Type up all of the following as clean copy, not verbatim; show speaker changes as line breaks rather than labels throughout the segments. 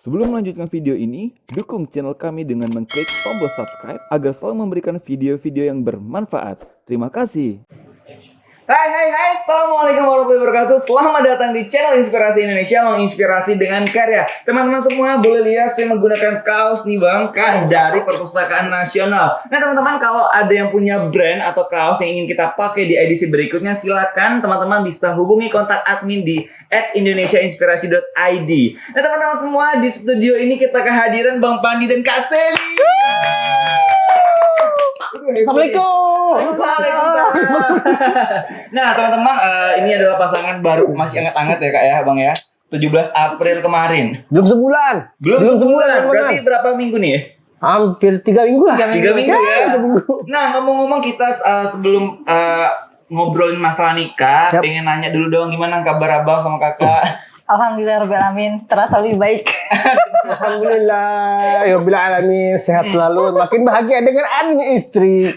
Sebelum melanjutkan video ini, dukung channel kami dengan mengklik tombol subscribe agar selalu memberikan video-video yang bermanfaat. Terima kasih.
Hai, Assalamualaikum warahmatullahi wabarakatuh. Selamat datang di channel Inspirasi Indonesia, menginspirasi dengan karya. Teman-teman semua boleh lihat saya menggunakan kaos nih Bang, dari Perpustakaan Nasional. Nah teman-teman, kalau ada yang punya brand atau kaos yang ingin kita pakai di edisi berikutnya, silakan teman-teman bisa hubungi kontak admin di @indonesiainspirasi.id. Nah teman-teman semua, di studio ini kita kehadiran Bang Pandi dan Kak Seli.
Assalamualaikum.
Waalaikumsalam. Nah teman-teman, ini adalah pasangan baru, masih hangat-hangat ya Kak ya Bang ya. 17 April kemarin.
Belum sebulan.
Belum sebulan. Berarti berapa minggu nih ya?
Hampir 3 minggu lah.
3 minggu ya.
3 minggu.
Nah ngomong-ngomong, kita sebelum ngobrolin masalah nikah,
Yap.
pengen nanya dulu dong, gimana kabar abang sama kakak?
Alhamdulillahirobbilalamin, terasa lebih baik.
Alhamdulillah. Ya Rabbil alamin, sehat selalu. Makin bahagia dengan adanya istri.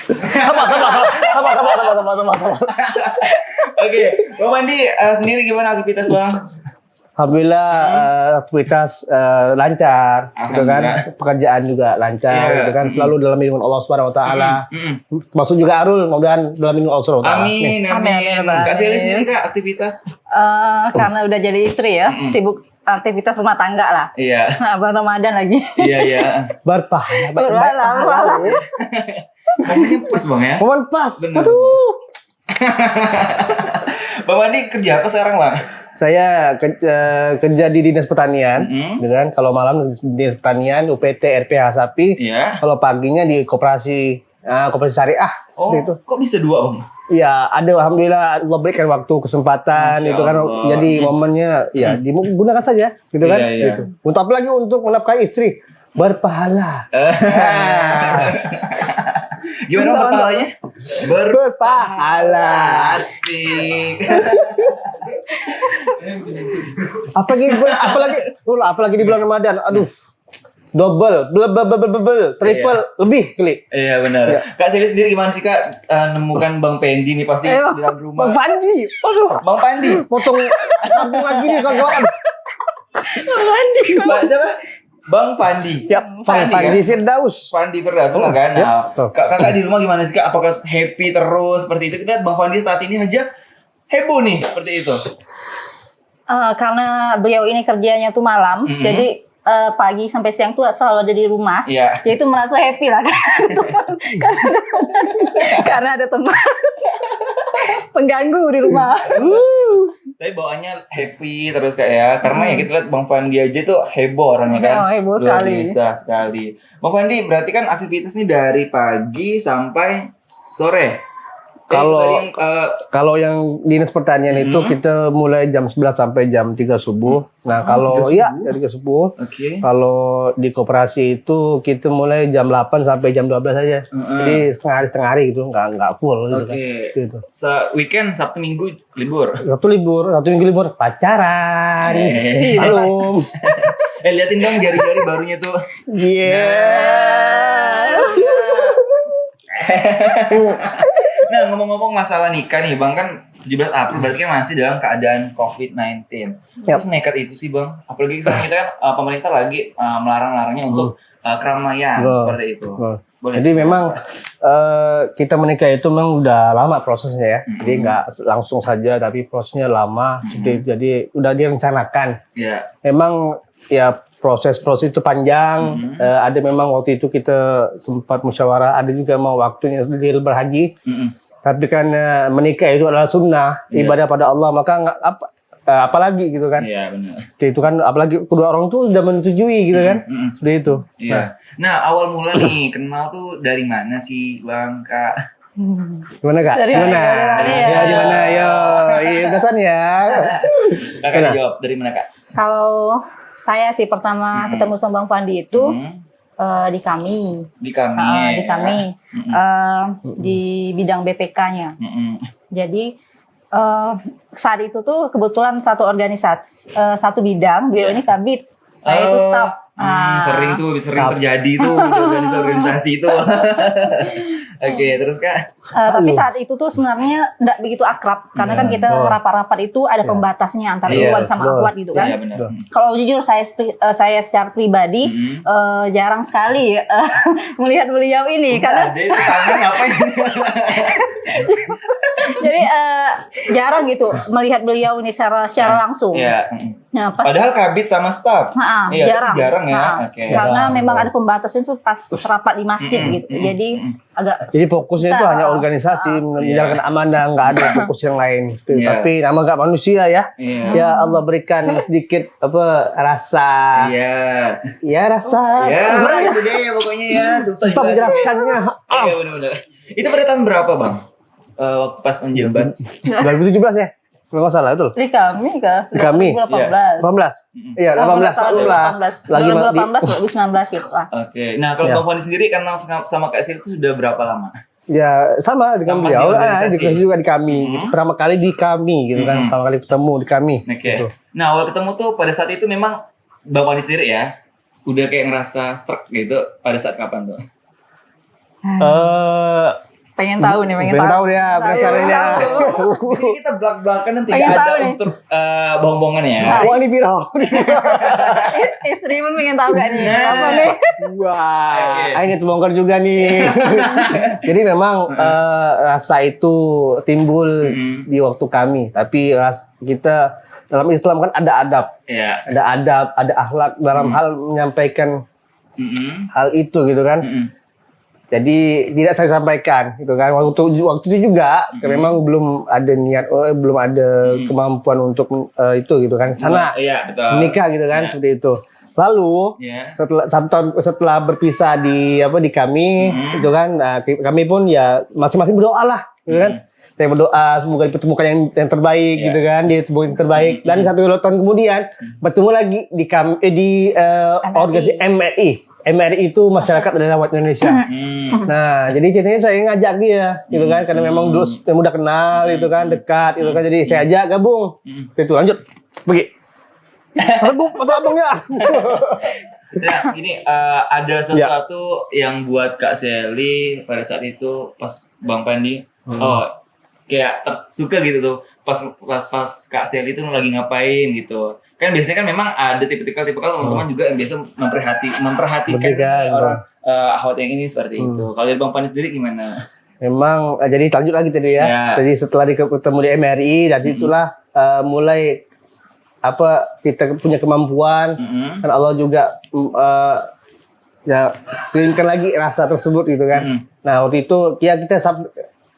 Sama.
Oke, Bang Pandi sendiri gimana aktivitas Bang?
Alhamdulillah aktivitas lancar, gitu kan.
Alhamdulillah.
Pekerjaan juga lancar,
Iya.
gitu kan. Selalu dalam lindungan Allah Subhanahu Wa Taala. Masuk juga Arul, mudah-mudahan dalam lindungan Allah Subhanahu Wa Taala.
Amin.
Amin.
Kak Seli sendiri Kak aktivitas?
Karena udah jadi istri ya, sibuk aktivitas rumah tangga lah.
Iya.
Nah, Abang Ramadan lagi.
Iya.
Berpahala,
Berpahala.
Momennya pas Bang ya.
Momen pas.
Bener.
Aduh.
Bang Pandi kerja apa sekarang Bang?
Saya kerja di Dinas Pertanian,
Mm-hmm.
dengan kalau malam di Dinas Pertanian, UPT, RPH Sapi.
Iya.
Kalau paginya di koperasi syariah seperti itu.
Kok bisa dua Bang?
Ya, ada alhamdulillah Allah berikan waktu kesempatan
Masya
itu kan,
Allah.
jadi momennya ya digunakan saja, gitu kan?
Iya, iya.
Gitu. Untuk apalagi untuk menafkahi istri, berpahala.
Gimana Bang kepalanya?
Berpahala.
Asik.
apalagi di bulan Ramadan. Aduh. Double, triple, lebih kali.
Iya benar.
Iya.
Kak Seli sendiri gimana sih Kak nemukan Bang Pendi nih pasti di dalam rumah?
Bang Fandi, aduh,
Bang Pandi.
potong tabung lagi nih kawan.
Mbak siapa? Bang Fandi.
Ya, Fandi
kan?
Firdaus.
Fandi Firdaus benar kan?
ya.
Nah, kakak di rumah gimana sih Kak? Apakah happy terus seperti itu? Lihat Bang Fandi saat ini aja heboh nih seperti itu.
Karena beliau ini kerjanya tuh malam,
Mhm.
jadi pagi sampai siang tuh selalu ada di rumah.
Iya.
Dia itu merasa happy lah karena ada teman pengganggu di rumah.
Tapi bawaannya happy terus Kak ya. Karena ya kita lihat Bang Fandi aja tuh heboh orangnya kan.
Oh, heboh
Luar
sekali.
biasa sekali. Bang Fandi berarti kan aktivitas nih dari pagi sampai sore.
Kalau-
Tadi yang,
Kalau yang Dinas Pertanian itu kita mulai jam 11 sampai jam 3 subuh. Nah, kalau
3
ya
subuh?
dari 3 subuh.
Oke.
Kalau di koperasi itu kita mulai jam 8 sampai jam 12 aja. Jadi setengah hari gitu, nggak full gitu kan.
Oke.
Gitu.
Weekend Sabtu Minggu libur.
Satu minggu libur pacaran. Halo.
Liatin dong jari-jari barunya tuh.
Iya.
Nah, ngomong-ngomong masalah nikah nih, Bang, kan 17 April berarti kan masih dalam keadaan COVID-19.
Yap.
Terus nekat itu sih, Bang. Apalagi sekarang kita kan pemerintah lagi melarang-larangnya untuk keramaian
Betul.
seperti itu.
Betul.
Boleh.
Jadi memang kita menikah itu memang udah lama prosesnya ya. Jadi nggak langsung saja, tapi prosesnya lama. Jadi udah direncanakan.
Ya.
Memang ya proses itu panjang. Ada memang waktu itu kita sempat musyawarah. Ada juga mau waktunya sedikit berhaji. Tapi kan menikah itu adalah sunnah,
Iya.
ibadah pada Allah. Maka nggak apalagi gitu kan.
Iya, benar.
Itu kan apalagi kedua orang tuh udah menyetujui gitu kan. Seperti itu.
Iya. Nah, awal mula nih kenal tuh dari mana sih, Bang, Kak?
Gimana Kak?
Dari
Gimana?
mana ya?
Ya gimana? Yo, iya pesan ya.
Kakak
Mana?
jawab dari mana, Kak?
Kalau saya sih pertama ketemu sama Bang Fandi itu di kami.
Di kami.
Di kami di bidang BPK-nya. Jadi saat itu tuh kebetulan satu organisasi, satu bidang, beliau ini kabit, saya itu staff.
Sering terjadi tuh di organisasi itu. Oke, terus Kak?
Tapi saat itu tuh sebenarnya enggak begitu akrab karena kan kita rapat-rapat itu ada pembatasnya antara Iwan sama Ahwat gitu kan.
Iya, benar.
Kalau jujur saya secara pribadi jarang sekali melihat beliau ini karena
Ada itu tangan ngapain?
jadi jarang gitu melihat beliau ini secara langsung.
Iya.
Nah, pas
Padahal kabit sama staff. Iya, jarang ya. Oke.
Karena memang ada pembatasnya itu pas rapat di masjid gitu. Jadi agak
Jadi fokusnya itu
susah.
hanya organisasi, menjalankan amanah, nggak ada fokus yang lain.
Iya.
Tapi nama nggak manusia ya.
Iya.
Ya Allah berikan sedikit rasa.
Iya.
Ya rasa.
Ya,
Gimana ya?
itu deh pokoknya ya. Susah
Susah menjelaskannya.
Iya, benar-benar. Itu pada tahun berapa, Bang? Waktu pas menjabat.
2017 ya? Kalau nggak salah itu.
di kami kah?
Di kami?
2018.
18. Iya, 18 tahun lah.
2018.
Lagi
2018 2019 gitu lah.
Oke. Nah, kalau
Ya.
Bang Fandi sendiri kenal sama Kak Sil itu sudah berapa lama?
Ya sama dengan
Sama
beliau,
di organisasi.
juga di kami. Pertama kali di kami gitu kan, pertama kali ketemu di kami.
Oke.
Gitu.
Nah, awal ketemu tuh pada saat itu memang Bang Fandi sendiri ya udah kayak ngerasa struck gitu pada saat kapan tuh?
Pengen tahu nih,
Pengen tahu ya penasarannya.
Jadi kita belak-belakan dan tidak
Pengen
ada
tahu nih.
unsur bohong-bohongan ya.
Wah ini viral.
Istri pun pengen tahu gak nih
Nah.
apa nih?
Wah,
Oke.
ini terbongkar juga nih. Jadi memang rasa itu timbul di waktu kami, tapi kita dalam Islam kan ada adab,
Iya.
ada akhlak dalam hal menyampaikan hal itu gitu kan. Jadi tidak saya sampaikan gitu kan. Waktu itu juga memang belum ada niat, belum ada kemampuan untuk itu gitu kan. Sana
Iya, betul.
menikah gitu kan
Iya.
seperti itu. Lalu
Iya.
setelah 1 tahun setelah berpisah di kami itu kan, nah, kami pun ya masing-masing berdoa lah gitu kan. Saya berdoa semoga dipertemukan yang terbaik gitu kan, dia temukan yang terbaik. Dan 1 tahun kemudian bertemu lagi di organisasi MRI. MRI itu Masyarakat Rawat Indonesia. Nah, jadi ceritanya saya ngajak dia gitu kan, karena memang dulu udah kenal gitu kan, dekat gitu kan. Jadi saya ajak gabung. Itu lanjut. Pergi. Aku masa abangnya.
Nah, ini ada sesuatu yang buat Kak Sally pada saat itu pas Bang Pandi, kayak suka gitu tuh pas Kak Sally itu lagi ngapain gitu. Kan biasanya kan memang ada tipikal teman-teman juga yang biasa memperhatikan
Betul,
orang ahwat yang ini seperti itu. Kalau dari Bang Pandi sendiri gimana?
Memang jadi lanjut lagi tadi ya.
Ya.
Jadi setelah ketemu di MRI, dari itulah mulai kita punya kemampuan. Dan Allah juga ya kirimkan lagi rasa tersebut gitu kan. Nah waktu itu ya kita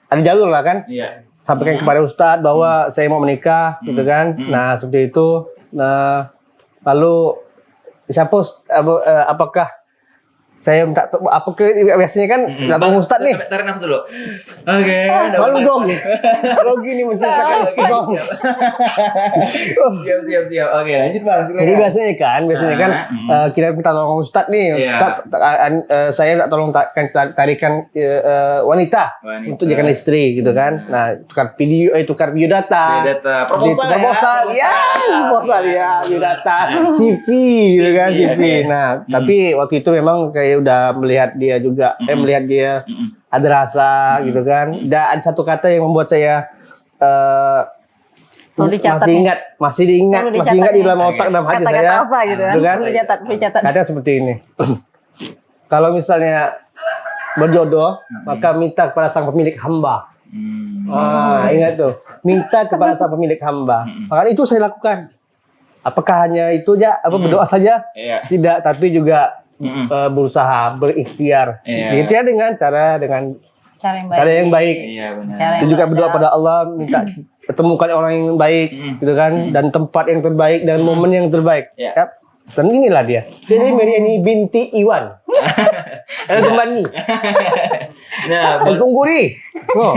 ada jalur lah kan.
Iya.
Sampaikan kepada Ustadz bahwa saya mau menikah gitu kan. Nah seperti itu. Nah lalu apakah saya minta biasanya kan datang Ustadz nih.
Tarik nafas dulu. Oke.
Malu dong. Kalau gini menceritakan istiqomah.
Siap. Oke, lanjut Bang. Silakan.
Jadi biasanya kan kita minta tolong Ustadz nih,
Iya.
saya minta tolong tarikan wanita untuk jadikan istri gitu kan. Nah, tukar biodata.
Biodata.
Proposal ya, biodata. CV gitu kan, CV. Nah, tapi waktu itu memang kayak udah melihat dia juga, melihat dia ada rasa gitu kan. Dan ada satu kata yang membuat saya
Perlu dicatat
masih diingat di dalam otak dan hati
Kata-kata
saya.
apa gitu kan?
Gitu kan?
Perlu dicatat.
Kadang seperti ini. Kalau misalnya berjodoh, maka minta kepada sang pemilik hamba. Ingat tuh, minta kepada sang pemilik hamba. Maka itu saya lakukan. Apakah hanya itu aja? Berdoa saja?
Iya.
Tidak, tapi juga berusaha, berikhtiar.
Iya.
Ikhtiar dengan cara
Cara yang baik.
yang baik.
Iya, benar.
Cara
Dan
yang
juga berdoa
beradab.
pada Allah, minta temukan orang yang baik, gitu kan, dan tempat yang terbaik dan momen yang terbaik.
Ya.
Yap. Dan inilah dia. Jadi Meriani binti Iwan. Ada teman nih.
Nah, buat,
Tungguri. Oh.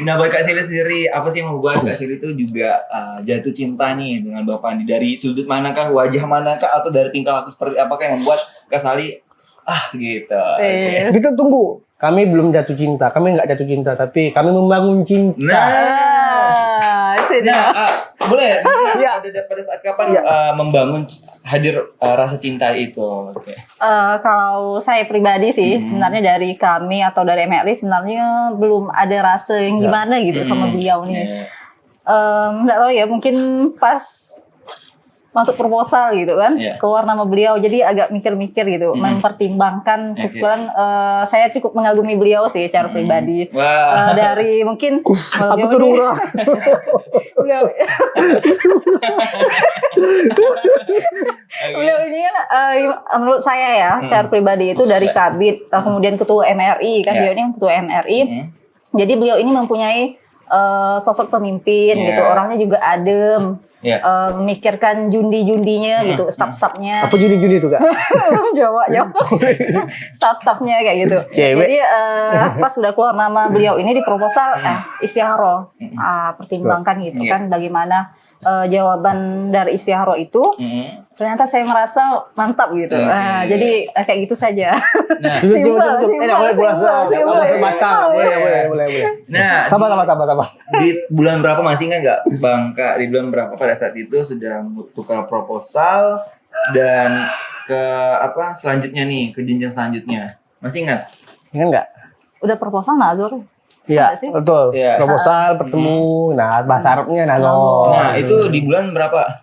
nah buat Kak Sally sendiri, apa sih yang membuat Kak Sally itu juga jatuh cinta nih dengan Bapak Andi? Dari sudut manakah, wajah manakah, atau dari tingkah laku seperti apakah yang membuat Kak Sally gitu? Oke.
Kita tunggu. Kami belum jatuh cinta. Kami nggak jatuh cinta, tapi kami membangun cinta.
Nah, Boleh.
Iya.
Pada saat kapan
Iya.
membangun hadir rasa cinta itu? Oke.
Kalau saya pribadi sih sebenarnya dari kami atau dari MRI sebenarnya belum ada rasa yang gimana gitu sama beliau nih.
Iya.
Nggak tahu ya, mungkin pas masuk proposal gitu kan,
Iya.
keluar nama beliau, jadi agak mikir-mikir gitu, mempertimbangkan.
Oke.
Kebetulan saya cukup mengagumi beliau sih secara pribadi.
Wah.
Dari mungkin
Aku tuh Rura.
beliau beliau ini kan menurut saya ya secara pribadi itu dari Kabid, kemudian ketua MRI kan,
Iya.
beliau ini yang ketua MRI. Jadi beliau ini mempunyai sosok pemimpin
Iya.
gitu, orangnya juga adem,
Iya.
memikirkan jundi-jundinya gitu, staff-staffnya.
Apa judi-judi itu, Kak?
Jawa. Staff-staffnya kayak gitu.
Cewek.
Jadi pas sudah keluar nama beliau ini di proposal, istiharoh, pertimbangkan gitu
Iya.
kan bagaimana jawaban dari istiharoh itu. Ternyata saya merasa mantap gitu.
Oke.
Jadi kayak gitu saja.
Nah,
Simpel.
Nggak boleh puasa. Nggak boleh batang. Boleh.
nah
Sabar.
di bulan berapa masih ingat nggak Bang Kak? Di bulan berapa pada saat itu sudah tukar proposal dan ke apa selanjutnya nih, ke jenjang selanjutnya? Masih ingat?
Ingat nggak?
Udah proposal Nazor.
Iya,
Ada sih.
betul.
Iya.
Proposal, bertemu. Nah, bahasa Arabnya nazar.
Nah, itu di bulan berapa?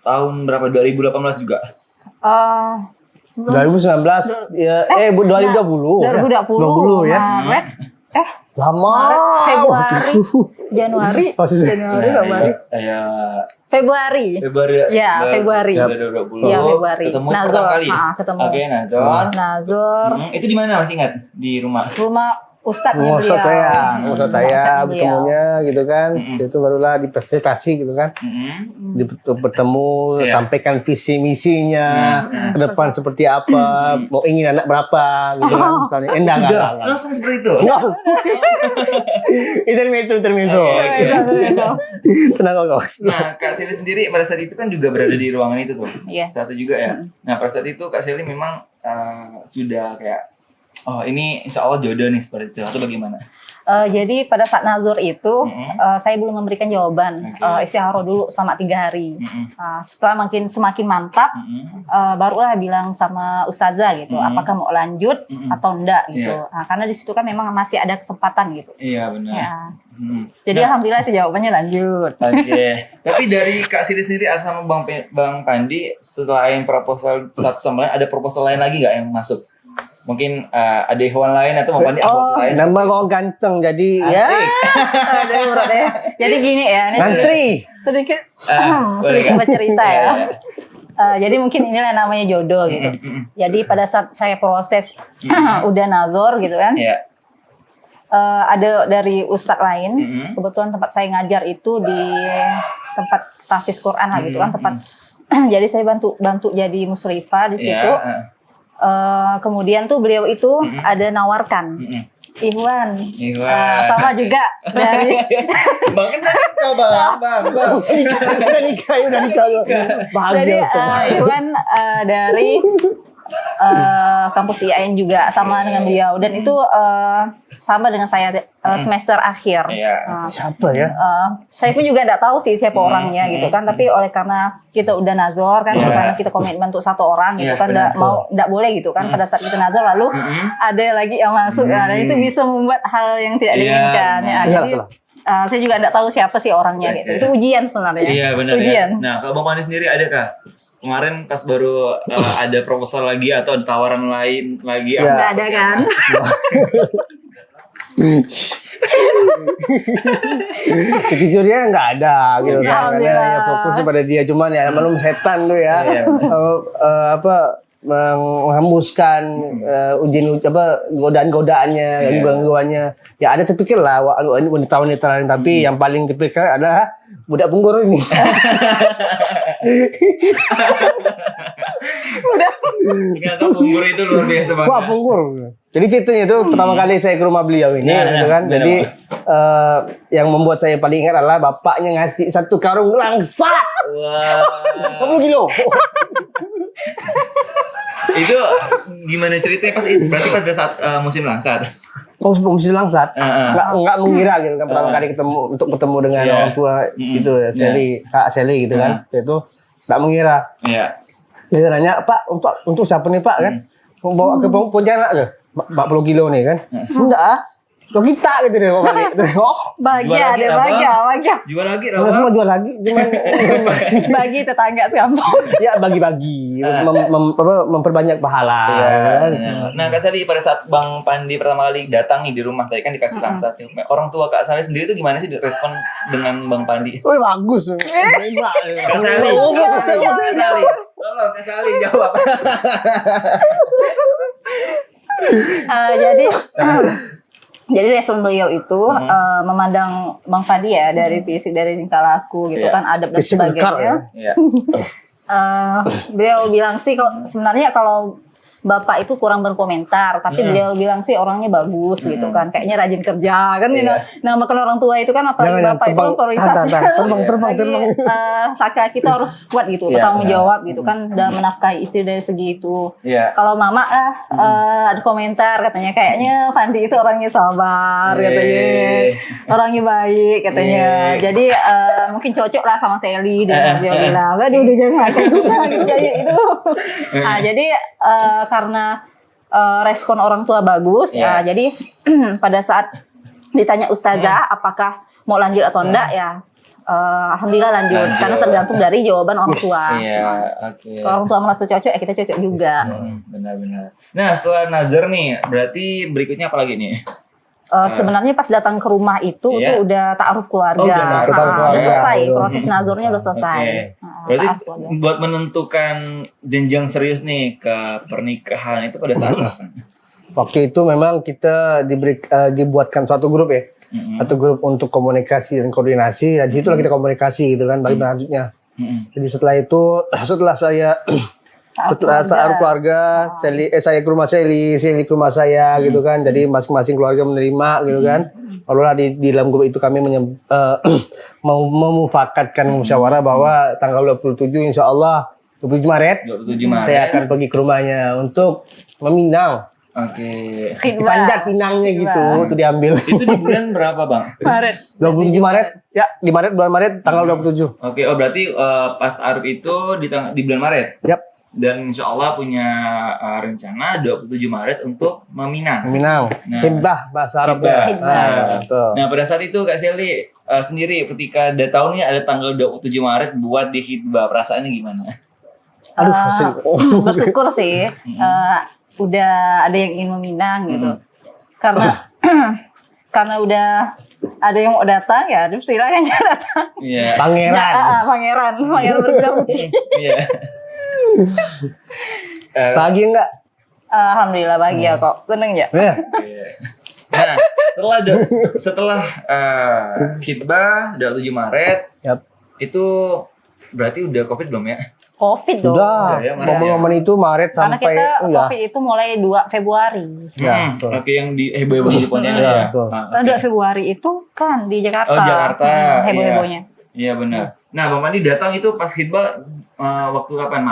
Tahun berapa? 2018 juga?
2019 ya 2020.
2020
ya.
Maret,
Lama.
Februari, Januari,
Posisi.
Februari. Februari.
Februari.
Ya, Februari.
2020.
Iya, Februari.
Ketemu
Nazor.
pertama kali.
Ketemu.
Oke, Nazor.
Nazor,
Itu di mana masih ingat? Di rumah.
rumah Ustadznya beliau.
Ustadz saya
Ustadznya beliau.
bertemunya gitu kan. Itu barulah dipresentasi gitu kan. Bertemu,
Iya.
sampaikan visi misinya ke depan seperti apa, mau ingin anak berapa gitu kan misalnya. Enggak.
Langsung seperti itu.
Intermezzo. Tenang kok.
Nah, Kak Seli sendiri pada saat itu kan juga berada di ruangan itu tuh.
Iya.
Satu juga ya. Nah, pada saat itu Kak Seli memang sudah kayak ini insya Allah jodoh nih seperti itu atau bagaimana?
Jadi pada saat Nazor itu saya belum memberikan jawaban. Istiharoh dulu selama 3 hari. Setelah semakin mantap, barulah bilang sama Ustazah gitu, apakah mau lanjut atau enggak gitu.
Iya.
Nah, karena di situ kan memang masih ada kesempatan gitu.
Iya benar.
Ya. Jadi alhamdulillah sih jawabannya lanjut.
Oke. Tapi dari Kak Sili sendiri sama Bang Pandi, selain proposal satu sama lain, ada proposal lain lagi nggak yang masuk? Mungkin ada hewan lain atau Bang Pandi apa lain?
Nama kau ganteng jadi ya.
Ada urat ya. Jadi gini ya, ini
Ngantri.
sedikit
boleh, Kak?
bercerita ya.
Iya.
Jadi mungkin inilah namanya jodoh gitu. Jadi pada saat saya proses udah Nazor gitu kan,
Iya.
ada dari ustadz lain. Kebetulan tempat saya ngajar itu di tempat tahfiz Quran lah gitu kan, tempat. Jadi saya bantu jadi musyrifah di situ.
Iya.
Kemudian tuh beliau itu ada nawarkan Ikhwan. Sama juga dari
Bang kan kau bang.
Udah nikah.
jadi
Bahagia.
Ikhwan dari kampus IAIN juga sama dengan beliau, dan itu sama dengan saya semester akhir.
Iya.
Siapa ya?
Saya pun juga nggak tahu sih siapa orangnya gitu kan, tapi oleh karena kita udah nazor kan, karena kita komitmen untuk satu orang gitu
Iya,
kan,
benar.
nggak boleh gitu kan pada saat kita nazor lalu ada lagi yang masuk, dan itu bisa membuat hal yang tidak
Iya,
diinginkan. Ya,
benar.
jadi saya juga nggak tahu siapa sih orangnya gitu. Itu ujian sebenarnya.
Iya benar
Ujian.
ya. Nah, kalau Bang Pandi sendiri ada kah? Kemarin pas baru ada proposal lagi atau ada tawaran lain lagi?
Ya.
Nggak ada kan?
Jujurnya nggak ada gitu kan, karena
Alhamdulillah.
ya fokusnya pada dia, cuman ya maklum setan tuh ya.
Iya.
Menghembuskan godaan-godaannya, gangguannya. Ya ada terpikir lah wanita-wanita lain, tapi yang paling terpikir adalah budak punggur ini.
Ternyata punggur itu luar biasa banget.
Wah, punggur. Jadi ceritanya itu pertama kali saya ke rumah beliau ini, gitu kan.
Nah,
Jadi yang membuat saya paling ingat adalah bapaknya ngasih 1 karung langsat
Wah.
20 kilo.
Itu gimana ceritanya pas itu? Berarti pada saat musim langsat.
mesti langsat, nggak mengira gitu kan pertama kali ketemu dengan orang tua gitu ya, Kak Sally gitu kan, itu nggak mengira. Dia nanya, Pak untuk siapa nih Pak kan, bawa ke Pontianak ke 40 kilo nih kan, enggak. Kok kita gitu deh balik.
Bahagia deh, bahagia.
Jual lagi
Udah semua jual lagi, cuman
Bagi tetangga sekampung.
ya bagi-bagi, memperbanyak pahala. Kan?
Nah, Kak Sally pada saat Bang Pandi pertama kali datang nih di rumah tadi kan dikasih langsat. Orang tua Kak Sally sendiri itu gimana sih respon dengan Bang Pandi?
Wih bagus.
Kak Sally. Tolong Kak Sally jawab.
Jadi respon beliau itu memandang Bang Pandi ya dari fisik, dari tingkah laku gitu kan, adab dan sebagainya. Beliau bilang sih sebenarnya kalau Bapak itu kurang berkomentar, tapi beliau bilang sih orangnya bagus gitu kan, kayaknya rajin kerja kan. Nah, makan orang tua itu kan apalagi Bapak itu prioritasnya. Terbang. Saka kita harus kuat gitu, bertanggung jawab gitu kan, dalam menafkahi istri dari segi itu. Kalau Mama ada komentar katanya kayaknya Pandi itu orangnya sabar katanya, orangnya baik katanya. Jadi mungkin cocok lah sama Sally dan dia bilang, aduh udah jangan gitu kayak itu. Nah, jadi karena respon orang tua bagus, jadi pada saat ditanya Ustazah apakah mau lanjut atau enggak ya, alhamdulillah lanjut karena tergantung dari jawaban orang tua. Kalau orang tua merasa cocok, ya kita cocok juga.
Benar-benar. Nah, setelah nazar nih, berarti berikutnya apa lagi nih?
Sebenarnya pas datang ke rumah itu tuh udah ta'aruf keluarga. Udah selesai, proses nazarnya udah selesai.
Berarti buat menentukan jenjang serius nih ke pernikahan itu pada saat apa?
Waktu itu memang kita dibuatkan suatu grup ya. Satu grup untuk komunikasi dan koordinasi, dan situlah kita komunikasi gitu kan, bagi selanjutnya. Jadi setelah saya setelah keluarga, saya ke rumah Sally ke rumah saya gitu kan. Jadi masing-masing keluarga menerima gitu kan. Lalu di dalam grup itu kami mau memufakatkan musyawarah bahwa tanggal 27 insya Allah 27 Maret saya akan pergi ke rumahnya untuk meminang. Dipanjat pinangnya gitu, itu diambil.
Itu di bulan berapa Bang?
Maret.
27 Maret, ya di bulan Maret tanggal 27.
Berarti pas ta'aruf itu di bulan Maret?
Yap.
Dan insya Allah punya rencana 27 Maret untuk meminang.
Hibah bahasa Arabnya.
Nah, pada saat itu Kak Sally sendiri ketika udah tahu nih ada tanggal 27 Maret buat di khitbah, perasaannya gimana?
Bersyukur sih. Udah ada yang ingin meminang gitu. Karena udah ada yang mau datang ya, silakan datang. Pangeran berkuda putih.
Bahagia enggak?
Alhamdulillah bahagia kok, seneng ya.
Nah, setelah khitbah 27 Maret, itu berarti udah COVID belum ya?
COVID dong.
Udah ya, momen itu Maret
karena
sampai
kita COVID itu mulai 2 Februari.
Yang di heboh di Pontianak ya.
Nah, 2 Februari itu kan di Jakarta.
Jakarta.
Heboh-hebohnya.
Iya benar. Nah, Bang Pandi datang itu pas khitbah waktu kapan?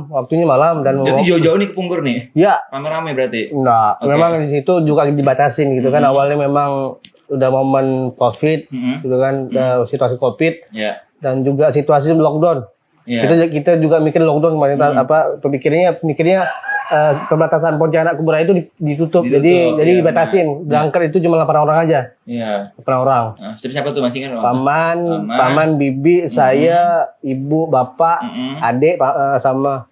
Waktunya malam dan
jadi jauh-jauh nih ke Punggur nih.
Ya.
Rame-rame berarti.
Enggak, memang di situ juga dibatasin gitu kan. Awalnya memang udah momen COVID gitu kan, situasi COVID. Dan juga situasi lockdown. Kita juga mikir lockdown kemarin mikirnya perbatasan Pontianak Kuburan itu ditutup. Jadi dibatasin. Berangkat itu cuma 8 orang aja. 8 orang.
Siapa tuh masih kan?
Paman, bibi, saya, ibu, bapak, adik sama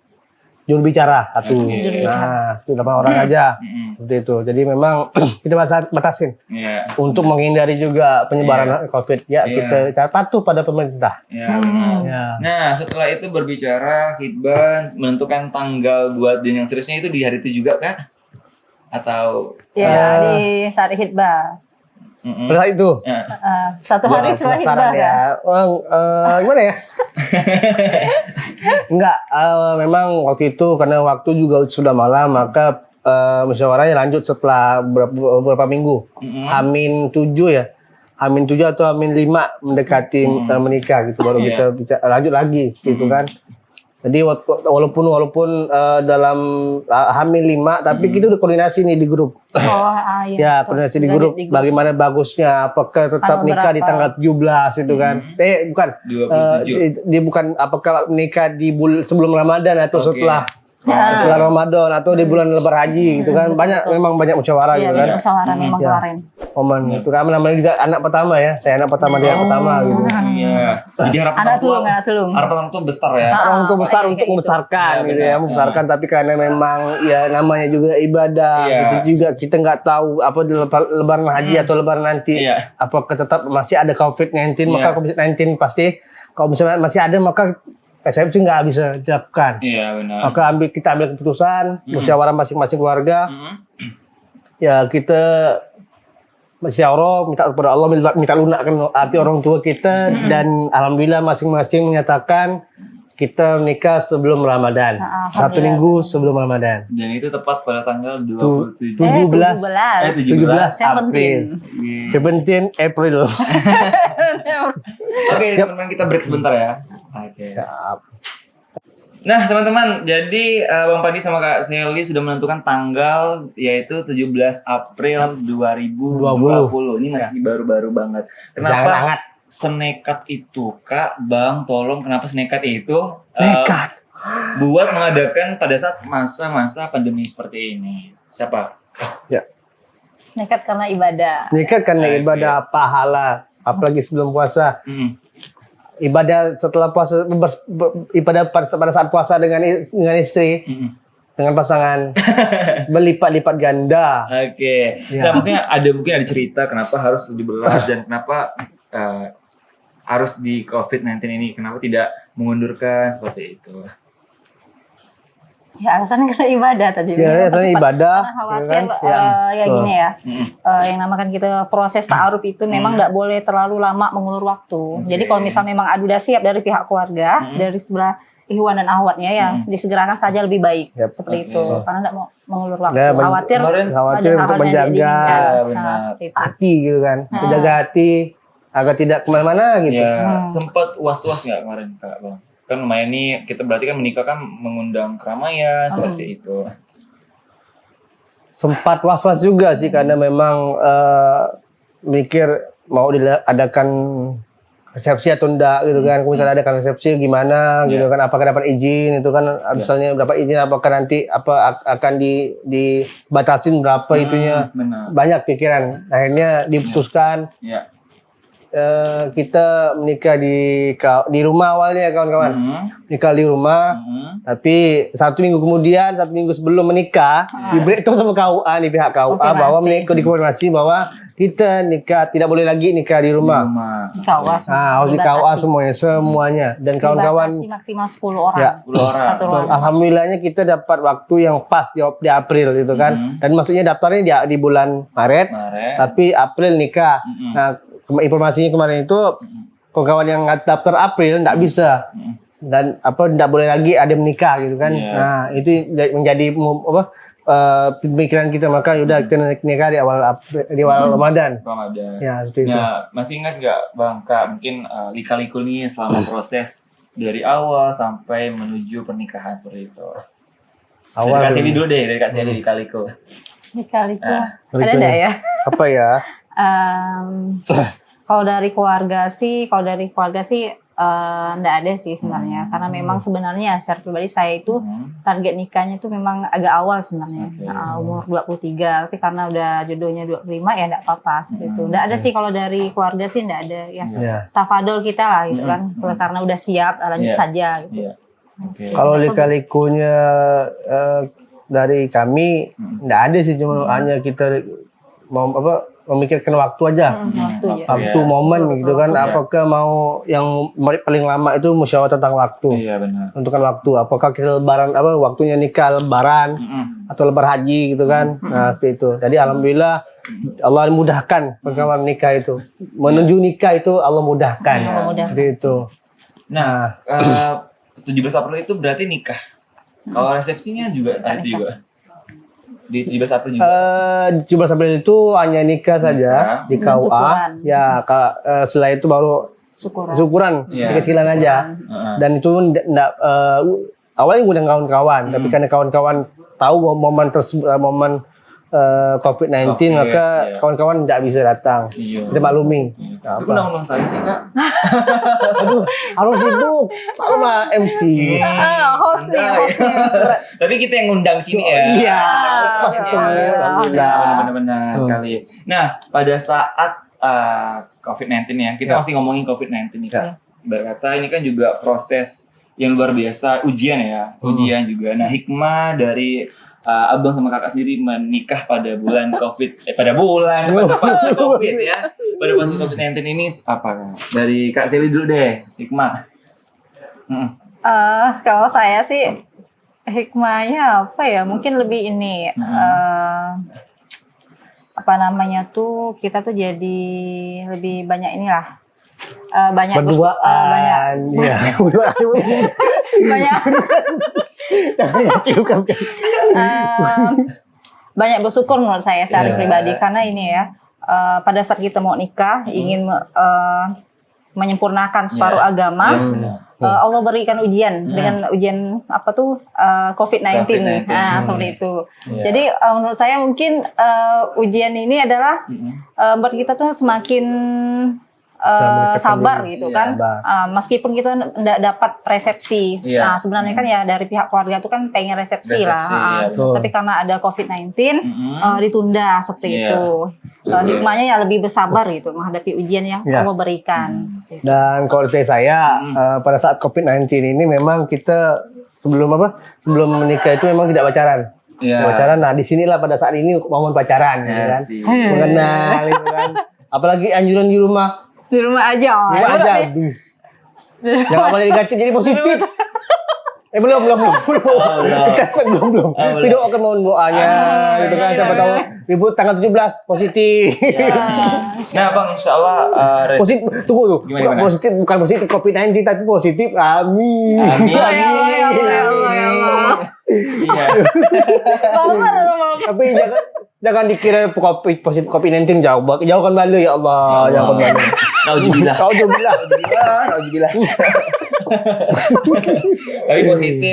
juru bicara satu. Nah, itu 8 orang aja. Seperti itu. Jadi memang kita batasin untuk menghindari juga penyebaran COVID. Kita patuh pada pemerintah.
Nah, setelah itu berbicara khitbah, menentukan tanggal buat jenjang seriusnya itu di hari itu juga kan? Atau
di saat khitbah.
Setelah itu?
Satu hari setelah khitbah kan?
Gimana ya? Enggak, memang waktu itu karena waktu juga sudah malam, maka musyawarahnya lanjut setelah beberapa minggu. Amin 7 ya. Amin 7 atau Amin 5 mendekati menikah gitu, baru kita lanjut lagi gitu kan. Jadi walaupun dalam hamil 5 tapi kita udah koordinasi nih di grup.
Iya.
Ya, koordinasi di grup bagaimana bagusnya, apakah tetap
Tanggal
nikah di
berapa?
tanggal 17 itu kan. Bukan.
27.
Dia bukan apakah nikah di sebelum Ramadan atau
Oke.
setelah Ramadan atau di bulan lebaran haji gitu kan. Memang banyak musyawarah
Iya,
gitu kan.
banyak musyawarah memang
Ya.
kemarin.
Momen itu kan namanya juga anak pertama ya. Saya anak pertama, dia pertama gitu.
Iya. Jadi harapan
Anak
orang tua,
sulung, anak sulung.
harapan orang tua besar ya.
Orang tua besar
kayak
untuk
gitu.
membesarkan
Ya,
gitu
benar.
ya, membesarkan tapi karena memang ya namanya juga ibadah
Iya.
gitu juga kita nggak tahu apa di lebaran haji atau lebaran nanti
Iya.
apakah tetap masih ada COVID-19 maka
Iya.
COVID-19 pasti kalau misalnya masih ada maka resepsi nggak bisa dilakukan.
Iya benar.
Maka kita ambil keputusan musyawarah masing-masing keluarga
Mm-mm.
ya kita musyawarah minta kepada Allah minta lunakkan hati orang tua kita dan alhamdulillah masing-masing menyatakan kita menikah sebelum Ramadan.
Nah,
1 minggu sebelum Ramadan.
Dan itu tepat pada tanggal 27.
17
17
April. 17 April.
Oke, teman-teman kita break sebentar ya. Oke.
Siap.
Nah, teman-teman, jadi Bang Padi sama Kak Selly sudah menentukan tanggal yaitu 17 April 2020. Ini masih baru-baru banget.
Sangat
Kenapa
hangat.
senekat itu, Kak? Bang, tolong kenapa senekat itu?
Nekat.
Buat mengadakan pada saat masa-masa pandemi seperti ini. Siapa?
Nekat karena ibadah.
Nekat karena
Oke.
ibadah pahala, apalagi sebelum puasa.
Hmm.
Ibadah setelah puasa ibadah pada saat puasa dengan istri,
Mm-mm.
dengan pasangan berlipat-lipat ganda.
Oke.
Ya.
Nah, maksudnya mungkin ada cerita kenapa harus 17 dan kenapa harus di COVID-19 ini, kenapa tidak mengundurkan seperti itu?
Ya alasannya karena ibadah tadi.
Ya, alasannya ibadah,
Karena khawatir
ya kan?
ya gini ya.
Mm-mm.
Yang namakan kita proses ta'aruf itu memang nggak boleh terlalu lama mengulur waktu. Jadi kalau misal memang udah siap dari pihak keluarga, dari sebelah ikhwan dan akhwatnya ya disegerakan saja lebih baik.
Yap.
Seperti
Oke.
itu. Karena nggak mau mengulur waktu.
Ya,
Khawatir
kemarin
khawatir
banyak
untuk
hal yang
menjaga
diinginkan.
Ya,
Nah,
benar.
seperti itu.
hati gitu kan, menjaga hati agar tidak kemana-mana gitu.
Ya, sempat was-was nggak kemarin Kak Bang? Kan lumayan nih, kita berarti kan menikah kan mengundang keramaian seperti itu.
Sempat was-was juga sih karena memang mikir mau diadakan resepsi atau enggak gitu kan. Kalau misalnya adakan resepsi gimana gitu kan, apakah dapat izin itu kan, misalnya dapat izin apakah nanti akan dibatasin berapa itunya.
Benar.
Banyak pikiran. Akhirnya diputuskan
Ya.
kita menikah di rumah awalnya kawan-kawan. Nikah di rumah. Tapi 1 minggu kemudian, 1 minggu sebelum menikah, di breakdown sama KUA nih, pihak KUA
Konfirmasi.
bahwa dikonfirmasi bahwa kita nikah tidak boleh lagi nikah di rumah.
Kawas.
Harus di KUA semuanya. Dan kawan-kawan
Dibatasi maksimal 10 orang.
Ya.
10 orang.
Satu ruangan.
alhamdulillahnya kita dapat waktu yang pas di April gitu kan. Dan maksudnya daftarnya di bulan Maret,
Maret.
tapi April nikah. Nah, informasinya kemarin itu kawan-kawan yang daftar April nggak bisa. Dan tidak boleh lagi ada menikah gitu kan.
Iya.
Nah, itu menjadi pemikiran kita, maka yaudah kita nikah di awal Ramadan.
Ramadan.
Ya, seperti itu.
Nah, masih ingat nggak Bang Kak, mungkin lika-liku nih selama proses dari awal sampai menuju pernikahan seperti itu. Dari
Awal
Kak Selly dulu deh, dari Kak Selly lika-liku.
Dikaliku.
Ah,
Ada enggak ya?
apa ya?
Kalau dari keluarga sih enggak ada sih sebenarnya. Karena memang sebenarnya secara pribadi saya itu target nikahnya itu memang agak awal sebenarnya.
Oke.
Umur 23, tapi karena udah jodohnya 25 ya enggak apa-apa seperti itu. Enggak ada sih kalau dari keluarga sih enggak ada ya.
Ya.
Tafadol kita lah gitu kan. Karena udah siap lanjut
Iya.
saja gitu.
Iya. Oke.
Kalau lika-likunya dari kami nggak ada sih, cuma hanya kita mau memikirkan waktu aja.
Waktu ya.
Waktu momen gitu kan, apakah mau yang paling lama itu musyawarah tentang waktu.
Iya benar.
Tentukan waktu, apakah kita lebaran waktunya nikah lebaran atau lebar haji gitu kan. Nah, seperti itu. Jadi alhamdulillah Allah mudahkan perkawinan nikah itu. Menuju nikah itu Allah mudahkan.
Allah mudahkan.
Seperti itu.
Nah, 17 April itu berarti nikah. Kalau resepsinya juga nanti juga. Di 17 April juga.
17 April itu hanya nikah saja di
Dan
KUA.
syukuran.
Ya, setelah itu baru syukuran
Iya.
kecil-kecilan aja. Dan itu enggak awalnya ngundang kawan-kawan, tapi karena kawan-kawan tahu bahwa momen COVID-19
Covid,
maka
iya.
kawan-kawan tidak bisa datang.
Iya.
Kita maklumi.
Itu undang-undang saya sih Kak.
Aduh, harus sibuk. Sama MC.
Host nih.
Tapi kita yang ngundang sini ya.
Iya.
Pasti. Benar-benar sekali. Nah, pada saat COVID-19 ya, kita masih ngomongin COVID-19 nih Kak. Berkata ini kan juga proses yang luar biasa, ujian ya, ujian juga. Nah, hikmah dari abang sama kakak sendiri menikah pada bulan pada fase COVID ya, pada fase COVID-19 ini apa Kak? Dari Kak Seli dulu deh, hikmah.
Kalau saya sih hikmahnya apa ya? Mungkin lebih ini apa namanya tuh, kita tuh jadi lebih banyak inilah. Banyak
Berduaan. Iya.
banyak banyak bersyukur menurut saya secara pribadi, karena ini ya pada saat kita mau nikah ingin menyempurnakan separuh agama, Allah berikan ujian dengan ujian apa tuh COVID-19. Nah, seperti itu. Jadi menurut saya mungkin ujian ini adalah buat kita tuh semakin sabar gitu kan. Meskipun kita tidak dapat resepsi. Nah, sebenarnya kan ya dari pihak keluarga itu kan pengen resepsi lah. Tapi karena ada COVID-19 ditunda seperti itu. Hikmahnya ya lebih bersabar gitu menghadapi ujian yang Allah berikan.
Dan kalau dari saya pada saat COVID-19 ini memang kita sebelum menikah itu memang tidak pacaran. Pacaran. Nah, disinilah pada saat ini momen pacaran gitu kan. Mengenal gitu kan. Apalagi anjuran di rumah.
Di rumah aja.
Jangan boleh diganti jadi positif. Belum. Kita spek belum. Video akan mohon doanya gitu kan. Siapa tahu ribut tanggal 17 positif.
Nah, Bang, insyaallah
Positif, tunggu tuh.
Gimana?
Bukan positif COVID-19 tapi positif. Amin.
Iya.
Tapi jangan dikira positif COVID-19 jauhkan bala ya Allah. Jauhkan bala. Nauzubillah.
Tapi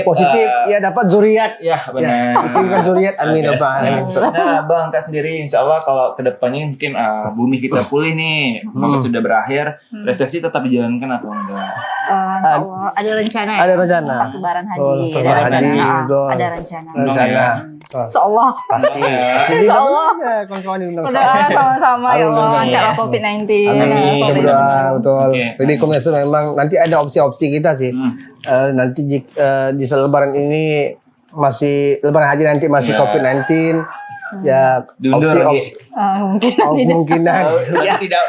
positif.
Ya dapat zuriat.
Ya, benar.
Bukan zuriat. Amin ya Rabbal.
Nah, Bang, Kak sendiri insyaallah kalau kedepannya mungkin bumi kita pulih nih, COVID sudah berakhir, resepsi tetap dijalankan atau enggak?
Insyaallah ada rencana ya.
Ada rencana.
Pas lebaran haji.
Lebaran haji, betul.
Ada rencana.
Rencana.
Insyaallah.
Pasti.
Insyaallah.
Ya, kawan-kawan diundang.
Udah sama-sama ya Allah, angkatlah COVID-19.
Amin. Kita berdoa betul.
Oke.
Jadi komunikasi memang nanti ada opsi-opsi kita sih. Nanti di lebaran ini lebaran haji nanti masih COVID-19. Ya
Diundur
opsi
Mungkin
kemungkinan.
tidak.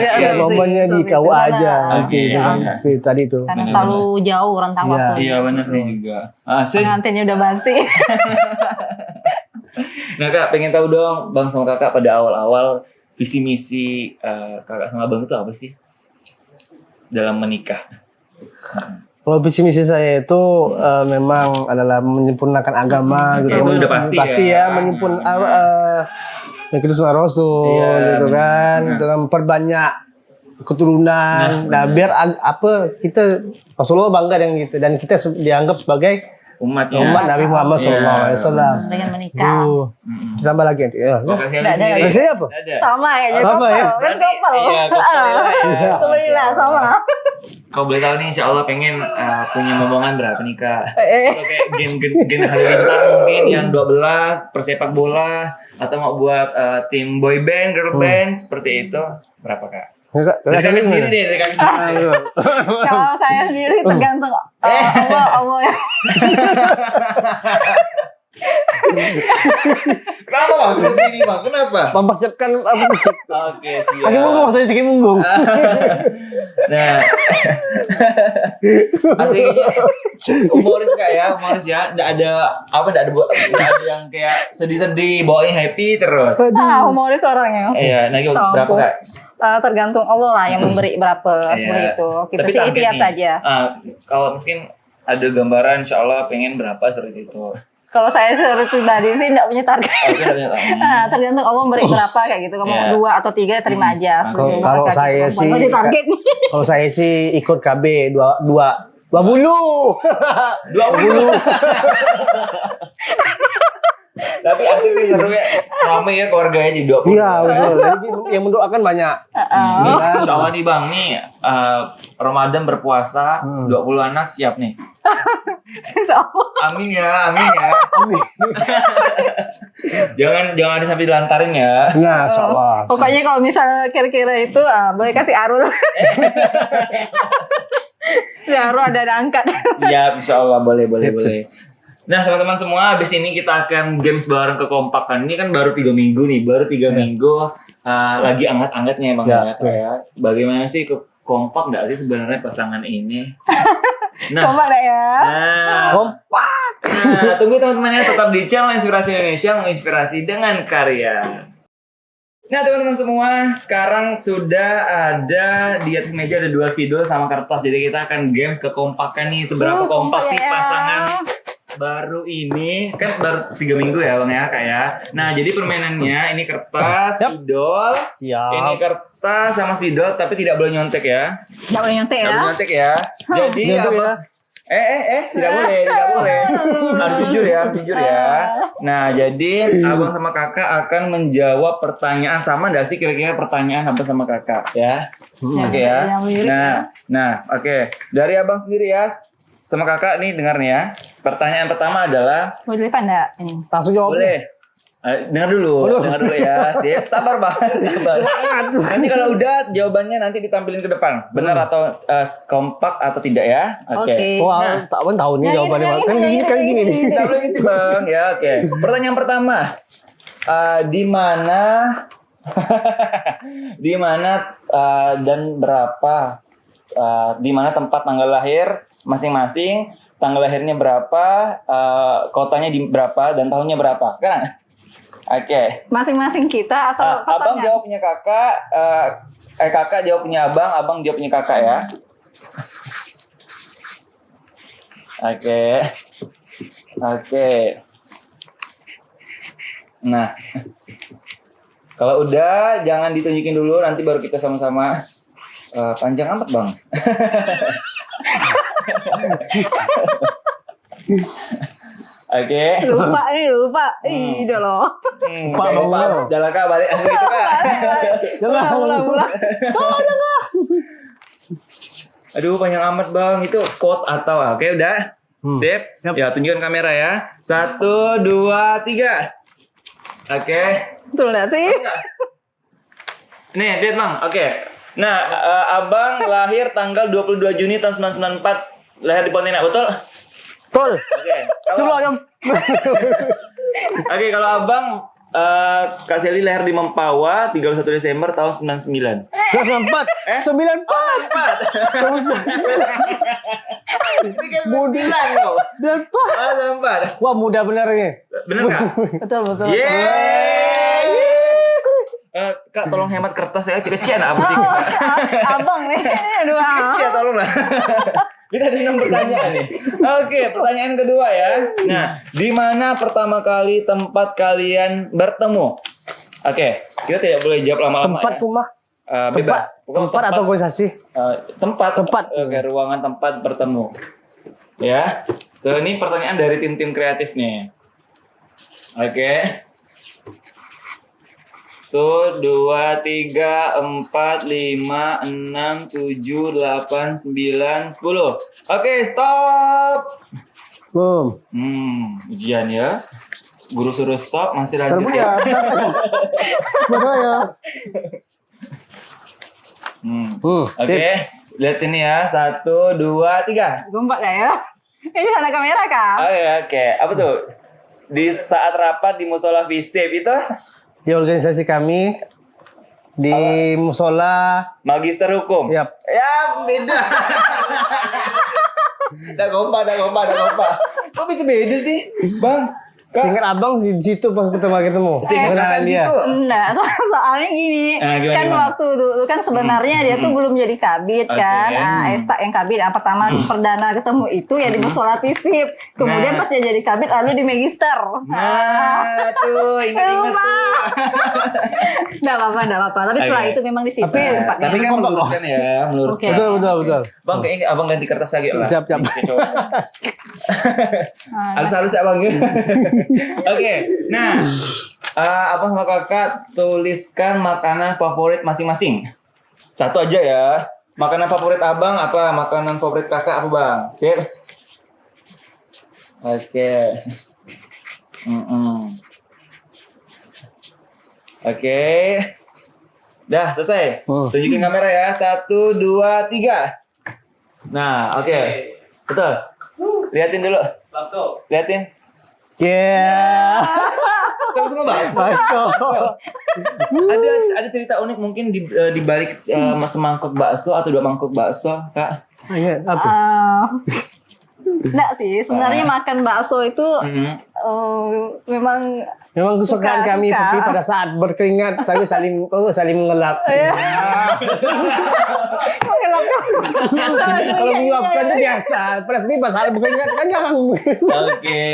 Ya momennya di KU aja nanti itu kan. Seperti tadi itu.
Karena terlalu jauh rentang waktu.
Iya, benar sih juga.
Pengantinnya udah basi.
Nah, Kak, pengen tahu dong, Bang sama Kakak pada awal-awal visi misi Kakak sama Bang itu apa sih dalam menikah?
Kalau visi misi saya itu memang adalah menyempurnakan agama gitu.
Itu udah pasti ya.
Mengikuti sunnah Rasul gitu kan, dengan memperbanyak keturunan. Nah, biar kita Rasulullah bangga dengan gitu dan kita dianggap sebagai umat Nabi Muhammad SAW.
Dengan menikah.
Tambah lagi nanti. Ya. Biasanya apa?
Sama ya,
Sama ya?
Kan couple.
Iya,
Alhamdulillah sama.
Kalau boleh tahu nih, insya Allah pengen punya momongan berapa nih Kak? Atau kayak gen halilintar mungkin yang 12 persepak bola, atau mau buat tim boy band, girl band seperti itu, berapa Kak? Dari kami sendiri deh, dari kami sendiri.
Kalau saya sendiri tergantung Allah ya.
Kenapa Bang? Seperti ini Bang, kenapa?
Mempersiapkan musik.
Oke, siap.
Kaki munggung maksudnya kaki munggung.
Nah, aslinya humoris ya, nggak ada yang kayak sedih-sedih, bawanya happy terus.
Humoris orangnya.
Iya, nah berapa Kak?
Tergantung Allah lah yang memberi berapa seperti itu. Kita
Tapi
sih ikhtiar
targetnya,
saja.
kalau mungkin ada gambaran, insya Allah pengen berapa seperti itu.
Kalau saya secara pribadi sih nggak punya target.
Oke, udah tahu.
Nah, tergantung Allah beri berapa kayak gitu. Kamu
Iya.
2 atau 3 terima aja. Sebagai
Kalau
laki-laki
saya
perempuan.
sih-
Nggak ada target nih.
Kalau saya sih ikut KB 2 bulu.
20. Tapi asli sih seru ya. Rame ya keluarganya jadi 20.
Iya betul. Jadi yang mendoakan banyak.
Nih, insya Allah nih Bang, nih Ramadan berpuasa, 20 anak siap nih. Amin ya, amin ya. jangan ada sampai dilantarin ya.
Nah, insyaallah.
Pokoknya kalau misalnya kira-kira itu boleh kasih Arul. Ya, Arul ada angkat.
Siap, insya Allah boleh. Nah teman-teman semua, habis ini kita akan games bareng kekompakan. Ini kan baru 3 minggu nih, minggu lagi angkat-angkatnya emang
Ya,
ya. Bagaimana sih kompak nggak sih sebenarnya pasangan ini? Nah,
Kompak deh ya.
Kompak.
Nah, tunggu teman-temannya tetap di channel Inspirasi Indonesia, menginspirasi dengan karya. Nah teman-teman semua, sekarang sudah ada di atas meja ada 2 spidol sama kertas. Jadi kita akan games kekompakan nih, seberapa kompak sih
ya.
pasangan baru ini. Kan baru 3 minggu ya Bang ya Kak ya. Nah jadi permainannya ini kertas,
Yap.
spidol, ini
Siap.
kertas sama spidol, tapi tidak boleh nyontek ya.
Nggak boleh nyontek
Tidak
ya.
boleh nyontek ya. Jadi
Nyontek
apa? Tidak boleh. Harus jujur ya. Nah, jadi abang sama kakak akan menjawab pertanyaan. Sama nggak sih kira-kira pertanyaan abang sama kakak ya? Oke ya.
Yang mirip
Nah, oke. Dari abang sendiri ya, sama kakak nih dengar nih ya. Pertanyaan pertama adalah,
Boleh enggak ini?
Langsung jawab.
boleh. Dengar dulu ya. Sip, sabar bang. Sabar. Nanti kalau udah jawabannya nanti ditampilin ke depan. Benar atau kompak atau tidak ya? Oke.
Wah, tak pun tahu nih
Nah,
jawabannya.
ini,
Kan
ini,
gini kan
ini,
gini nih.
ini.
Tidak boleh gitu bang. Ya oke. Pertanyaan pertama, di mana, di mana dan berapa, di mana tempat tanggal lahir masing-masing, tanggal lahirnya berapa, kotanya di berapa dan tahunnya berapa? Sekarang. Oke.
Masing-masing kita atau
Abang
pasangan?
jawab punya kakak, kakak jawab punya abang jawab punya kakak ya. Oke. Nah, kalau udah jangan ditunjukin dulu, nanti baru kita sama-sama. Panjang amat bang. Oke.
Lupa. Ih, udah loh.
Pak, Bang.
Jalan kak balik asli gitu kak.
Ulang.
Aduh panjang amat bang, itu quote atau oke udah. Sip.
Yap.
Ya tunjukkan kamera ya. 1, 2, 3. Oke.
Betul nggak sih?
Nih lihat bang. Oke. Nah abang lahir tanggal 22 Juni tahun 1994. Lahir di Pontianak betul?
Betul.
Oke.
Coba
Kalau,
jam.
oke kalau abang Kak Selly lahir di Mempawah 31 Desember tahun 99.
94. 94.
Ini kan bilang loh.
94.
94.
Wah, mudah bener ini.
Bener kak?
Betul.
Yeay. Kak tolong hemat kertas saya kecil apa sih kita?
Abang nih. Aduh.
Kecil tolonglah. Kita ada 6 pertanyaan nih. Oke, pertanyaan kedua ya. Nah, di mana pertama kali tempat kalian bertemu? Oke, kita tidak boleh jawab lama-lama.
Tempat
ya.
rumah.
Bebas. Pokoknya
Tempat atau organisasi?
tempat. Oke, ruangan tempat bertemu. Ya. Tuh, ini pertanyaan dari tim-tim kreatif nih. Oke. 1, 2, 3, 4, 5, 6, 7, 8, 9, 10. Oke, stop. Ujian ya. Guru suruh stop, masih lanjut ya.
Betul ya.
Oke, lihat ini ya. 1, 2, 3.
Gompak dah ya. Ini sana kamera kak.
Oke. Apa tuh? Di saat rapat di musola FISIP itu
Di organisasi kami di musola.
magister hukum.
Yap.
Ya, beda. Dah kompak. Kok bisa beda sih, Bang?
Seingat abang di situ pas pertama ketemu.
Seingat kakak di situ.
Enggak, soalnya gini,
Gimana,
kan
gimana?
waktu dulu kan sebenarnya dia tuh belum jadi kabit kan.
Oke.
Nah, Esta yang kabit, pertama perdana ketemu itu ya di musola Tisip. Kemudian
Nah.
pas dia jadi kabit lalu di Magister.
Nah, tuh ingat-ingat
Lupa.
tuh.
Enggak apa-apa. Tapi setelah
Oke.
itu memang di situ
Tapi-
tempatnya.
Tapi kan meluruskan ya, meluruskan.
Oke.
Betul.
Bang, kayaknya abang ganti kertas lagi lah.
Siap.
Oke, coba.
Nah,
Halus-halus ya bang. Oke, nah, abang sama kakak tuliskan makanan favorit masing-masing. Satu aja ya. Makanan favorit abang apa? Makanan favorit kakak apa bang? Sip. Oke. Oke. Dah selesai. Tunjukin kamera ya. 1, 2, 3. Nah, oke. Betul. Liatin dulu. Bakso. Liatin.
Yeah.
Sama-sama bakso. Ada cerita unik mungkin di balik semangkuk bakso atau 2 mangkuk bakso, Kak.
Ingat apa?
enggak sih, sebenarnya makan bakso itu memang
Memang kesukaan
Suka,
kami,
suka.
tapi pada saat berkeringat kami saling mengelap. Kalau menyuapkan itu biasa. Pada saat berkeringat kan jangan.
Oke.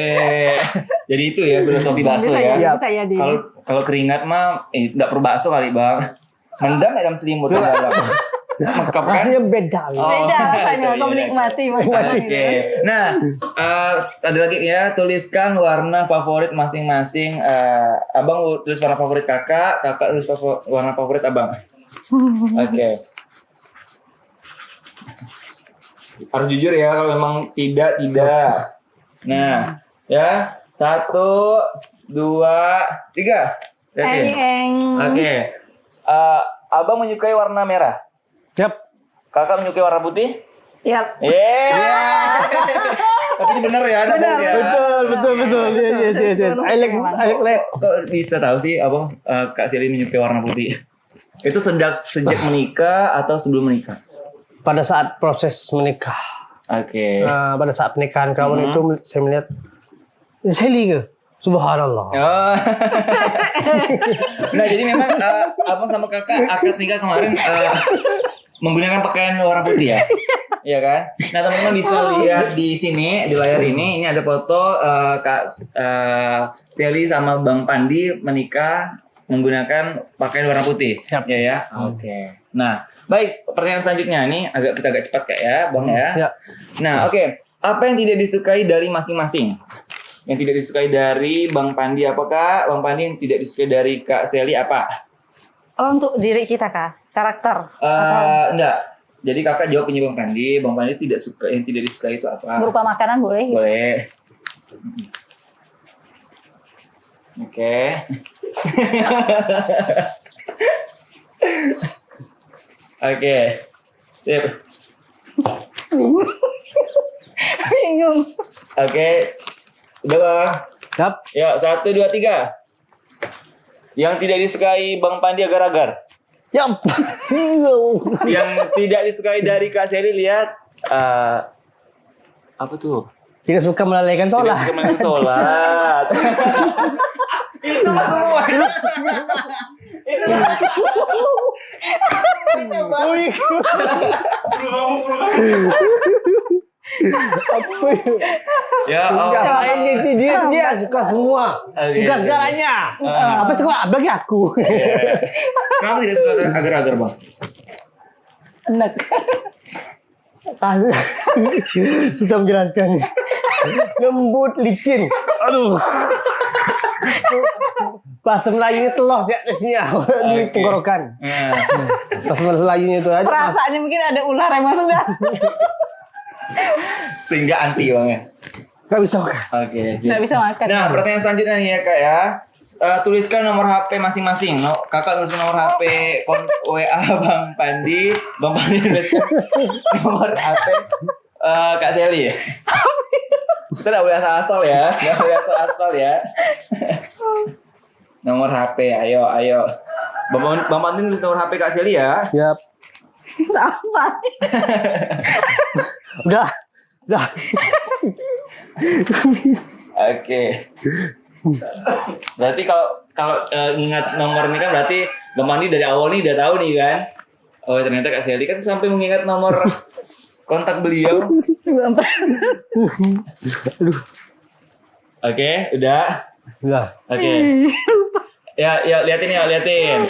Jadi itu ya filosofi bakso
bisa
ya.
jadi, bisa jadi.
Kalau keringat mah enggak perlu bakso kali, Bang. Mendam dalam selimut di dalam. Mengkap kan?
Rasanya beda.
Beda rasanya, kau menikmati makanan
Oke.
itu.
Nah, ada lagi ya, tuliskan warna favorit masing-masing. Abang tulis warna favorit kakak tulis warna favorit abang. Oke. Harus jujur ya, kalau memang tidak. Nah, ya. 1, 2, 3. Lihatin.
Eng.
Oke. Abang menyukai warna merah.
Siap.
Kakak menyukai warna putih?
Yap.
Tapi ini bener ya, ada bohong ya.
Betul. Yes. I like.
Kok bisa tahu sih abang Kak Sili menyukai warna putih? Itu sejak menikah atau sebelum menikah?
Pada saat proses menikah.
Oke.
Pada saat pernikahan kawan itu saya melihat saya lihat subhanallah.
Oh. Nah jadi memang abang sama kakak akad nikah kemarin menggunakan pakaian warna putih ya, iya kan? Nah teman-teman bisa lihat di sini di layar ini ada foto Kak Sally sama Bang Pandi menikah menggunakan pakaian warna putih.
Siap.
Ya. Oke. Nah baik pertanyaan selanjutnya nih kita agak cepat Kak ya, Bang ya.
Ya.
Nah oke. Apa yang tidak disukai dari masing-masing? Yang tidak disukai dari Bang Pandi apa Kak? Bang Pandi yang tidak disukai dari Kak Sally apa?
Oh, untuk diri kita kah? Karakter?
Enggak. Jadi kakak jawab punya Bang Pandi. Bang Pandi tidak suka, yang tidak disukai itu apa?
Berupa makanan boleh?
Boleh. Oke. Oke. Sip.
Bingung.
Oke. Udah Bang.
Siap.
Ya, 1, 2, 3. Yang tidak disukai Bang Pandi agar-agar.
Yap.
Yang tidak disukai dari Kak Sally lihat apa tuh?
Tidak suka melalaikan
Tidak
sholat.
suka main sholat. Itu mah semua.
Apa?
Ya,
Yang lainnya itu dia suka semua.
Oke,
Suka
oke.
segalanya. Apa suka bagi aku?
Kenapa tidak suka agar-agar Bang?
Enak.
Susah menjelaskannya. Lembut, licin. Aduh. Bahasa Melayunya telos ya di sini di tenggorokan. Bahasa Melayunya itu aja.
Perasaannya mungkin ada ular yang masuk dah.
Sehingga anti Bang ya.
Gak bisa makan.
Oke.
Nggak bisa makan.
Nah, pertanyaan selanjutnya nih ya Kak ya. Tuliskan nomor HP masing-masing. Kakak tuliskan nomor HP WA Bang Pandi. Bang Pandi tuliskan nomor HP Kak Sally ya. Kita nggak boleh asal-asal ya. Nggak boleh asal-asal ya. Nomor HP, ayo. Bang Pandi tulis nomor HP Kak Sally ya.
Yap.
Apa?
Udah.
Oke. Berarti kalau ingat nomor ini kan berarti Bang Pandi dari awal nih udah tahu nih kan. Oh ternyata Kak Selly kan sampai mengingat nomor kontak beliau. Oke, udah.
Enggak.
Oke. Ya, liatin.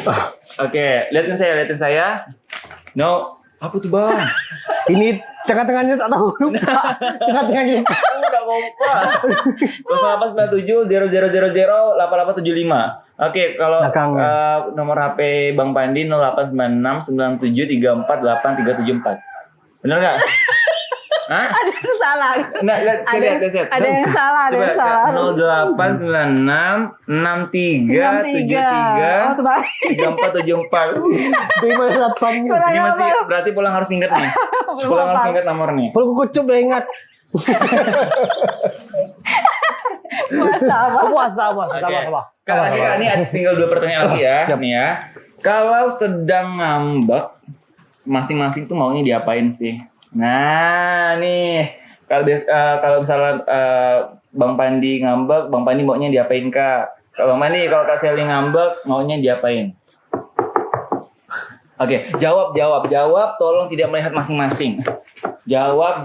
Oke, liatin saya. No, apa tuh Bang?
Ini tengah-tengahnya tak tahu. Tengah-tengahnya.
Udah kompak. 089700008875. Oke, kalau
Belakangnya.
nomor HP Bang Pandi 089697348374. Benar nggak? Hah?
Ada yang salah.
Nah, saya lihat.
Ada yang salah, ada yang salah.
08966373
Oh, terbalik.
3474.
Terima delapannya.
Ini mesti berarti pulang harus ingat nih. Pulang harus ingat nomor nih.
Kalau aku kucup udah ingat.
Puasa apa?
Oke.
Sama.
Kak, lagi Kak, ini tinggal 2 pertanyaan lagi ya.
Siap.
Nih ya. Kalau sedang ngambek, masing-masing tuh maunya diapain sih? Nah, nih. Kalau misalnya Bang Pandi ngambek, Bang Pandi maunya diapain Kak? Kalau Bang Pandi, kalau Kak Selly ngambek, maunya diapain? Oke, jawab. Tolong tidak melihat masing-masing. Jawab.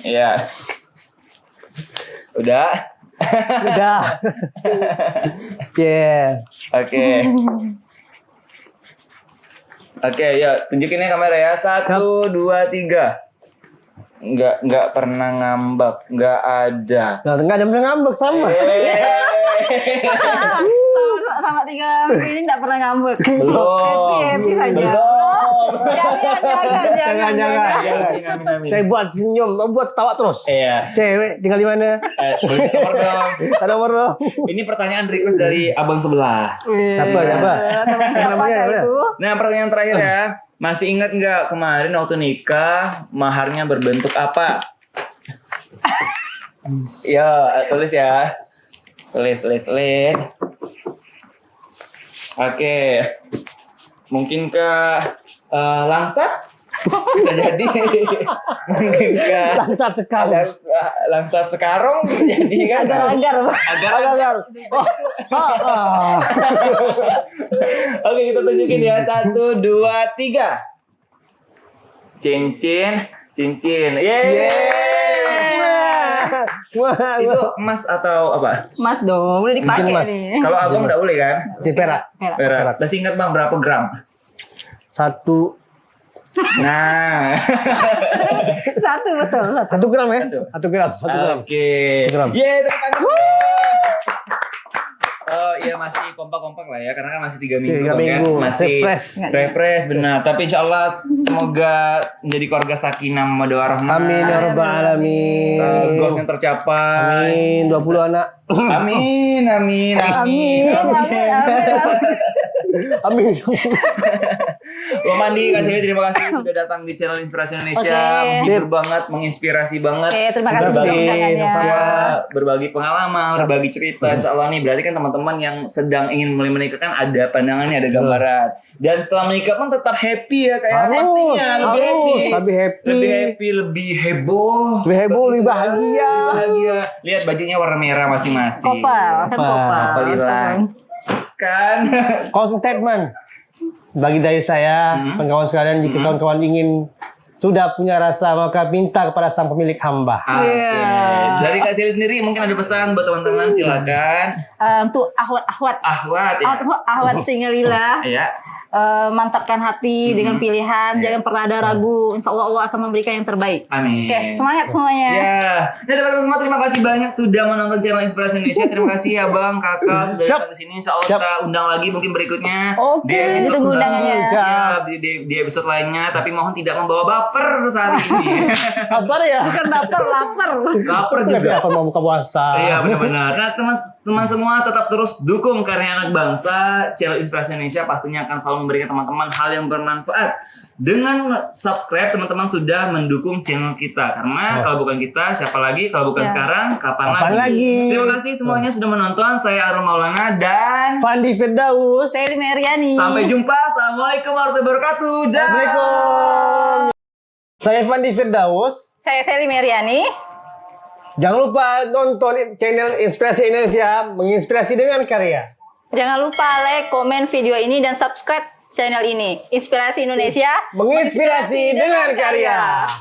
Ya. Udah.
Udah. Yeah.
Oke, ya tunjukin ya kamera ya. 1, 2, 3. Enggak pernah ngambek, enggak ada.
Nah, enggak ada yang ngambek sama.
Sama 3 ini enggak pernah ngambek.
Belum.
Happy saja.
Belum.
Jangan. Saya buat senyum, buat tawa terus.
Iya.
Cewek tinggal di mana?
Beri nomor dong.
Ada nomor dong.
Ini pertanyaan request dari abang sebelah.
Siapa?
Siapa
Namanya,
itu?
Nah, pertanyaan terakhir ya. Masih ingat nggak kemarin waktu nikah maharnya berbentuk apa? Yo, tulis ya. Tulis. Oke. Mungkinkah langsat? Bisa jadi. Mungkinkah
Langsat sekali.
langsat sekarang bisa jadi kan?
Agar.
Oke, kita tunjukin ya. 1, 2, 3. Cincin. Yeay. Itu emas atau apa?
Mas dong, udah dipakai
Mungkin Mas.
nih.
Kalau abang nggak boleh kan?
Si perak.
Perak. Masih ingat bang berapa gram?
1
Nah.
Betul.
1 gram ya? 1 gram.
Oke.
1 gram.
Yeay, tepuk tangan. Oh iya masih kompak-kompak lah ya karena kan masih 3 minggu,
3
Bang,
minggu.
ya. Masih refresh benar. Tapi insya Allah semoga menjadi keluarga sakinah mawaddah warahmah.
Amin ya rabbal alamin.
Goals yang tercapai.
Amin 20 anak.
Amin.
Amin.
Bang Pandi, terima kasih sudah datang di channel Inspirasi Indonesia.
Oke.
Menghibur banget, menginspirasi banget.
Oke, terima kasih
Berbagi-
sudah undangannya.
Ya, berbagi pengalaman, berbagi cerita. Insya Allah nih, berarti kan teman-teman yang sedang ingin mulai menikah kan ada pandangannya, ada gambaran. Dan setelah menikah pun tetap happy ya kayak pastinya lebih happy. Lebih heboh.
Lebih bahagia.
Lebih bahagia. Lihat bajunya warna merah masing-masing.
Kopal.
Alhamdulillah. Kan.
Closing statement bagi dari saya, kawan-kawan sekalian, jika kawan-kawan ingin sudah punya rasa maka minta kepada sang pemilik hamba.
Oke. Dari Kak Selly sendiri mungkin ada pesan buat teman-teman, silakan.
Untuk ahwat
Ya.
ahwat singelila.
Iya.
Mantapkan hati dengan pilihan, jangan pernah ada ragu. Insya Allah akan memberikan yang terbaik.
Amin.
Oke, semangat semuanya.
Ya. Nah, teman-teman semua terima kasih banyak sudah menonton channel Inspirasi Indonesia. Terima kasih ya Bang, Kakak sudah datang ke sini. Insya Allah kita undang lagi mungkin berikutnya.
Oke, ditunggu undangannya.
Siap, di episode lainnya. Tapi mohon tidak membawa baper saat ini.
Sabar ya.
Bukan baper, lapar.
Baper juga.
Apa mau buka puasa?
Iya benar-benar. Nah teman-teman semua tetap terus dukung karya anak bangsa. Channel Inspirasi Indonesia pastinya akan selalu memberikan teman-teman hal yang bermanfaat. Dengan subscribe teman-teman sudah mendukung channel kita. Karena kalau bukan kita, siapa lagi? Kalau bukan sekarang, kapan lagi? Terima kasih semuanya sudah menonton. Saya Arul Maulana dan
Fandi Firdaus.
Sally Meriani.
sampai jumpa. Assalamualaikum warahmatullahi wabarakatuh. Dah.
Assalamualaikum. Saya Fandi Firdaus.
Saya Sally Meriani.
Jangan lupa nonton channel Inspirasi Indonesia, menginspirasi dengan karya.
Jangan lupa like, komen video ini dan subscribe channel ini. Inspirasi Indonesia.
Menginspirasi dengan karya.